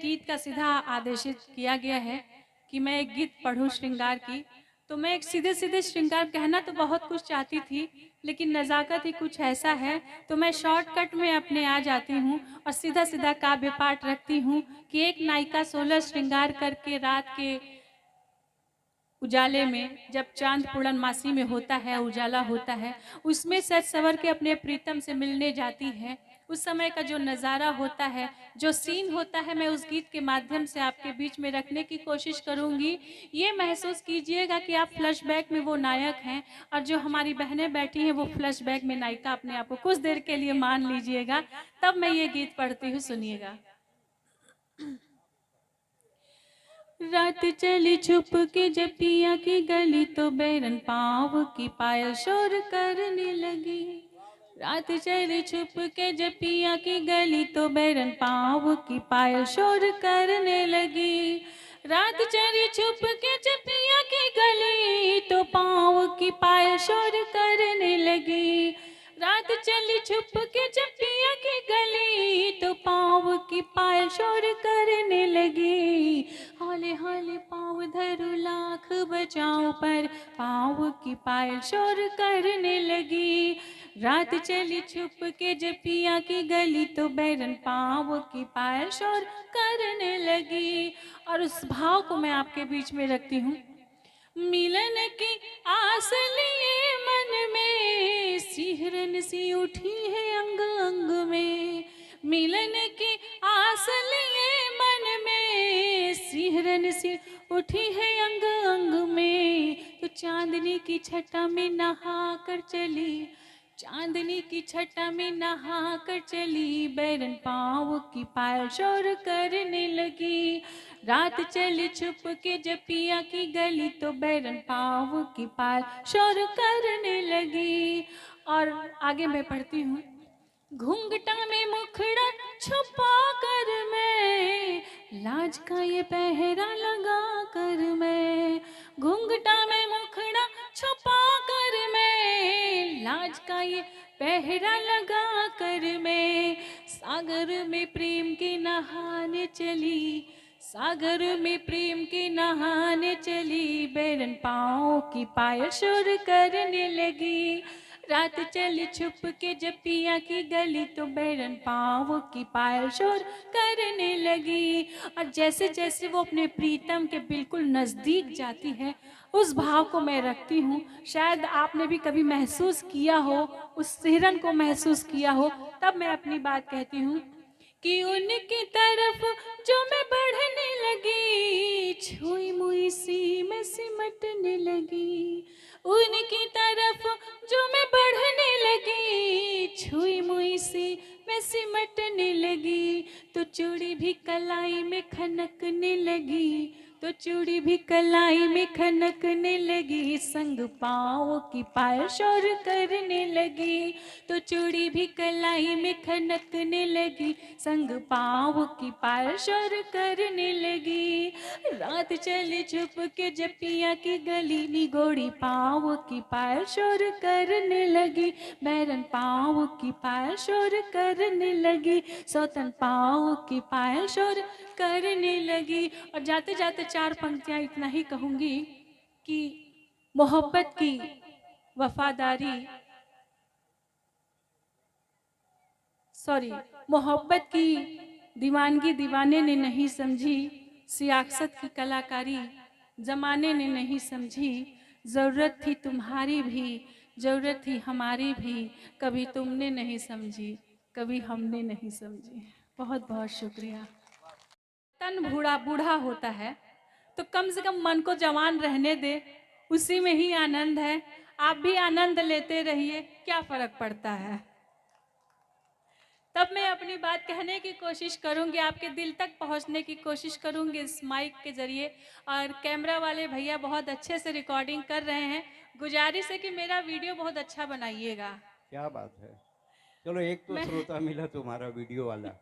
गीत का सीधा आदेशित किया गया है कि मैं एक गीत पढ़ूं श्रृंगार की, तो मैं एक सीधे सीधे श्रृंगार कहना तो बहुत कुछ चाहती थी, लेकिन नज़ाकत ही कुछ ऐसा है, तो मैं शॉर्टकट में अपने आ जाती हूँ और सीधा सीधा काव्य पाठ रखती हूँ कि एक नायिका 16 श्रृंगार करके रात के उजाले में, जब चांद पूर्णमासी में होता है, उजाला होता है, उसमें सज सवर के अपने प्रीतम से मिलने जाती है। उस समय का जो नज़ारा होता है, जो सीन होता है, मैं उस गीत के माध्यम से आपके बीच में रखने की कोशिश करूंगी। ये महसूस कीजिएगा कि आप फ्लैशबैक में वो नायक हैं और जो हमारी बहनें बैठी हैं वो फ्लैशबैक में नायिका अपने आप को कुछ देर के लिए मान लीजिएगा। तब मैं ये गीत पढ़ती हूँ, सुनिएगा। रात चली छुप के जब पिया की गली, तो बैरन पाँव की पायल शोर करने लगी। रात चली छुप के जब पिया की गली, तो बैरन पाँव की पायल शोर करने लगी। रात चली छुप के जब पिया की गली, तो पाँव की पायल शोर करने लगी। रात चली छुप के जब पिया की गली, तो पाँव की पायल शोर करने लगी। हौले हौले पाँव धरू लाख बजाऊं, पर पाँव की पायल शोर करने लगी। रात चली छुप के जब पिया की गली, तो बैरन पाँव की पायल शोर करने लगी। और उस भाव को मैं आपके बीच में रखती हूँ। मिलन की आस लिए मन में, सिहरन सी उठी है अंग अंग में। मिलन की आस लिए मन में, सिहरन सी उठी है अंग अंग में। तो चांदनी की छटा में नहा कर चली, चांदनी की छटा में नहा कर चली, बैरन पाँव की पायल शोर करने लगी। रात चली छुप के जब पिया की गली, तो बैरन पाँव की पायल शोर करने लगी। और आगे मैं पढ़ती हूँ। घूंघटा में मुखड़ा छुपा कर मैं, लाज का ये पहरा लगा कर मैं। घूंघटा में मुखड़ा छुपा कर मैं, लाज का ये पहरा लगा कर मैं। सागर में प्रेम के नहाने चली, सागर में प्रेम के नहाने चली, बैरन पाँव की पायल शोर करने लगी। रात चली छुप के जब पिया की गली, तो बैरन पाँव की पायल शोर करने लगी। और जैसे जैसे वो अपने प्रीतम के बिल्कुल नज़दीक जाती है, उस भाव को मैं रखती हूँ। शायद आपने भी कभी महसूस किया हो, उस सिहरन को महसूस किया हो। तब मैं अपनी बात कहती हूँ कि उनकी तरफ जो मैं बढ़ने लगी, छुई मुई सी मैं सिमटने लगी। उनकी तरफ जो मैं बढ़ने लगी, छुई मुई सी मैं सिमटने लगी। तो चूड़ी भी कलाई में खनकने लगी, तो चूड़ी भी कलाई में खनकने लगी, संग पाँव की पायल शोर करने लगी। तो चूड़ी भी कलाई में खनकने लगी, संग पाँव की पायल शोर करने लगी। रात चली छुप के जब पिया की गली, निगोड़ी पाँव की पायल शोर करने लगी, बैरन पाँव की पायल शोर करने लगी, सौतन पाँव की पायल शोर करने लगी। और जाते जाते 4 पंक्तियां इतना ही कहूंगी कि मोहब्बत की वफादारी, मोहब्बत की दीवानगी दीवाने ने नहीं समझी, सियासत की कलाकारी जमाने ने नहीं समझी। ज़रूरत थी तुम्हारी भी, ज़रूरत थी हमारी भी, कभी तुमने नहीं समझी, कभी हमने नहीं समझी। बहुत बहुत शुक्रिया। तन बूढ़ा बूढ़ा होता है तो कम से कम मन को जवान रहने दे, उसी में ही आनंद है। आप भी आनंद लेते रहिए, क्या फर्क पड़ता है। तब मैं अपनी बात कहने की कोशिश करूंगी, आपके दिल तक पहुंचने की कोशिश करूंगी इस माइक के जरिए। और कैमरा वाले भैया बहुत अच्छे से रिकॉर्डिंग कर रहे हैं। गुजारिश है कि मेरा वीडियो बहुत अच्छा बनाइएगा। क्या बात है। चलो एक तो श्रोता मिला तुम्हारा वीडियो वाला।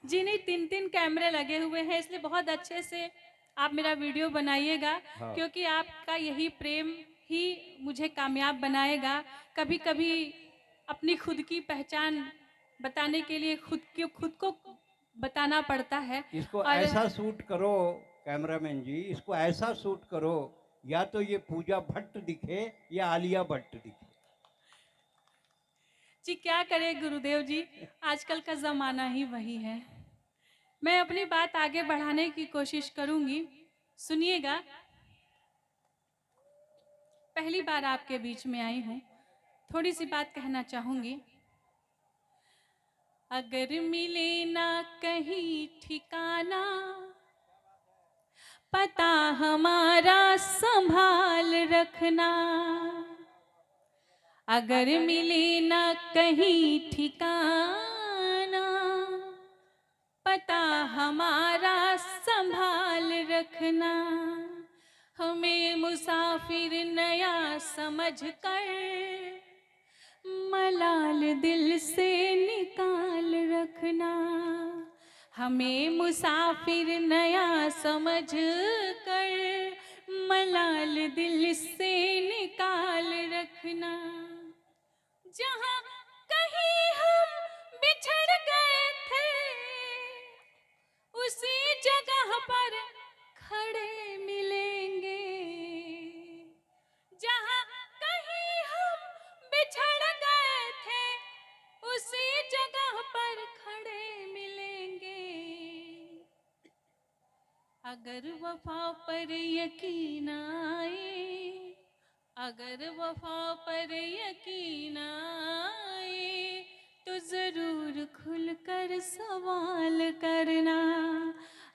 जी नहीं, 3-3 कैमरे लगे हुए हैं, इसलिए बहुत अच्छे से आप मेरा वीडियो बनाइएगा। हाँ। क्योंकि आपका यही प्रेम ही मुझे कामयाब बनाएगा। कभी कभी अपनी खुद की पहचान बताने के लिए खुद को बताना पड़ता है। इसको और ऐसा शूट करो कैमरामैन जी, इसको ऐसा शूट करो या तो ये पूजा भट्ट दिखे या आलिया भट्ट दिखे। जी क्या करे गुरुदेव जी, आजकल का ज़माना ही वही है। मैं अपनी बात आगे बढ़ाने की कोशिश करूंगी, सुनिएगा। पहली बार आपके बीच में आई हूं, थोड़ी सी बात कहना चाहूंगी। अगर मिले ना कहीं ठिकाना, पता हमारा संभाल रखना। अगर मिले ना कहीं ठिकाना, पता हमारा संभाल रखना। हमें मुसाफिर नया समझ कर, मलाल दिल से निकाल रखना। हमें मुसाफिर नया समझ कर, मलाल दिल से निकाल रखना। जहाँ कहीं हम बिछड़ गए थे, उसी जगह पर खड़े मिलेंगे। जहाँ कहीं हम बिछड़ गए थे, उसी जगह पर खड़े मिलेंगे। अगर वफा पर यकीन आए, अगर वफा पर यकीन आए, तो जरूर खुलकर सवाल करना।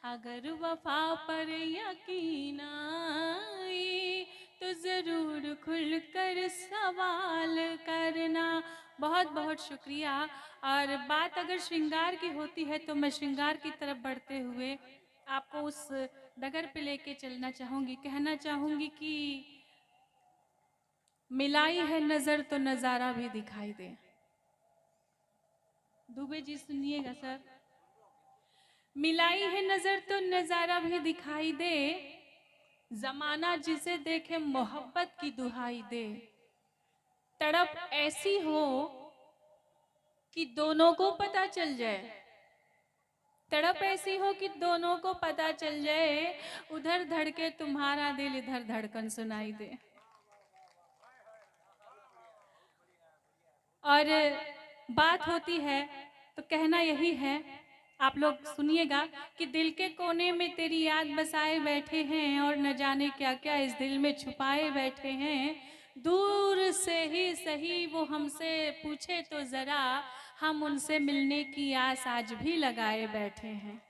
अगर वफा पर यकीन आए, तो जरूर खुलकर सवाल करना। बहुत बहुत शुक्रिया। और बात अगर श्रृंगार की होती है तो मैं श्रृंगार की तरफ बढ़ते हुए आपको उस डगर पे लेके चलना चाहूँगी। कहना चाहूँगी कि मिलाई है नजर तो नजारा भी दिखाई दे। दुबे जी सुनिएगा सर। मिलाई है नजर तो नजारा भी दिखाई दे, जमाना जिसे देखे मोहब्बत की दुहाई दे। तड़प ऐसी हो कि दोनों को पता चल जाए, तड़प ऐसी हो कि दोनों को पता चल जाए। उधर धड़के तुम्हारा दिल, इधर धड़कन सुनाई दे। और बात होती है तो कहना यही है, आप लोग सुनिएगा कि दिल के कोने में तेरी याद बसाए बैठे हैं, और न जाने क्या क्या इस दिल में छुपाए बैठे हैं। दूर से ही सही वो हमसे पूछे तो जरा, हम उनसे मिलने की आस आज भी लगाए बैठे हैं।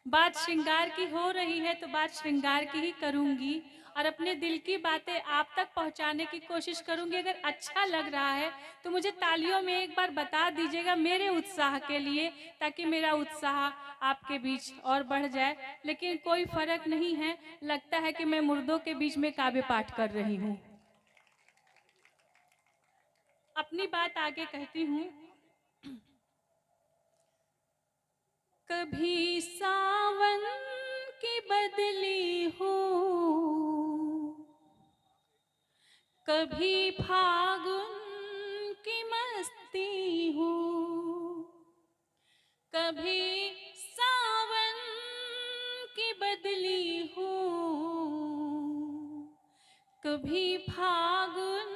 बात श्रृंगार की हो रही है तो बात श्रृंगार की ही करूंगी, और अपने दिल की बातें आप तक पहुंचाने की कोशिश करूंगी। अगर अच्छा लग रहा है तो मुझे तालियों में एक बार बता दीजिएगा मेरे उत्साह के लिए, ताकि मेरा उत्साह आपके बीच और बढ़ जाए। लेकिन कोई फर्क नहीं है, लगता है कि मैं मुर्दों के बीच में काव्य पाठ कर रही हूँ। अपनी बात आगे कहती हूँ। कभी सावन की बदली हो, कभी फागुन की मस्ती हो। कभी सावन की बदली हो, कभी फागुन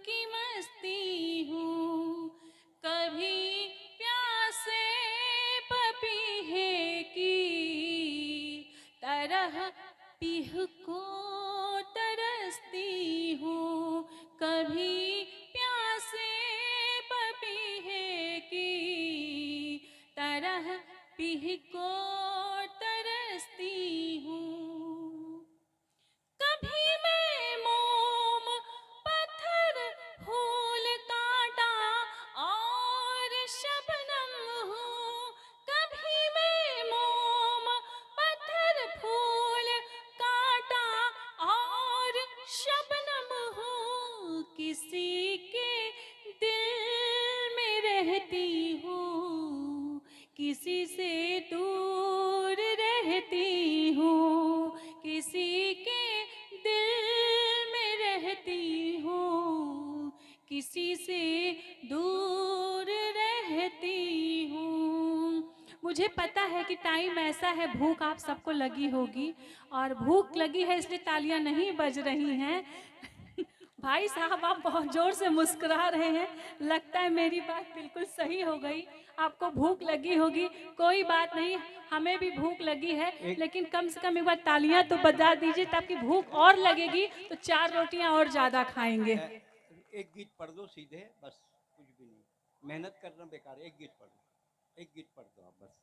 की मस्ती हो। कभी प्यासे पपीहे की तरह पीह को तरसती हूँ। कभी प्यासे पपीहे की तरह पीह को तरसती हूँ। कभी मैं मोम पत्थर फूल कांटा और शबनम हूँ। कभी मैं मोम पत्थर फूल कांटा और शबनम हूँ। किसी के दिल में रहती हूँ, किसी से दूर रहती हूँ। पता है कि टाइम ऐसा है, भूख आप सबको लगी होगी और भूख लगी है इसलिए तालियां नहीं बज रही हैं। भाई साहब आप बहुत जोर से मुस्कुरा रहे हैं, लगता है मेरी बात बिल्कुल सही हो गई। आपको भूख लगी होगी, कोई बात नहीं, हमें भी भूख लगी है, लेकिन कम से कम एक बार तालियां तो बजा दीजिए, ताकि भूख और लगेगी तो 4 रोटियां और ज़्यादा खाएंगे। एक गीत पढ़ दो सीधे, बस कुछ भी नहीं, मेहनत करना बेकार है, एक गीत पढ़ दो, एक गीत पढ़ दो आप बस।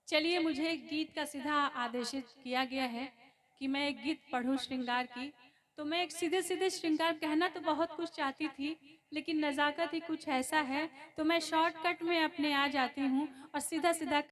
चलिए, मुझे एक गीत का सीधा आदेशित किया गया है कि मैं एक गीत पढ़ूं श्रृंगार की, तो मैं एक सीधे सीधे श्रृंगार कहना तो बहुत कुछ चाहती थी, लेकिन नज़ाकत ही कुछ ऐसा है, तो मैं शॉर्टकट में अपने आ जाती हूँ और सीधा सीधा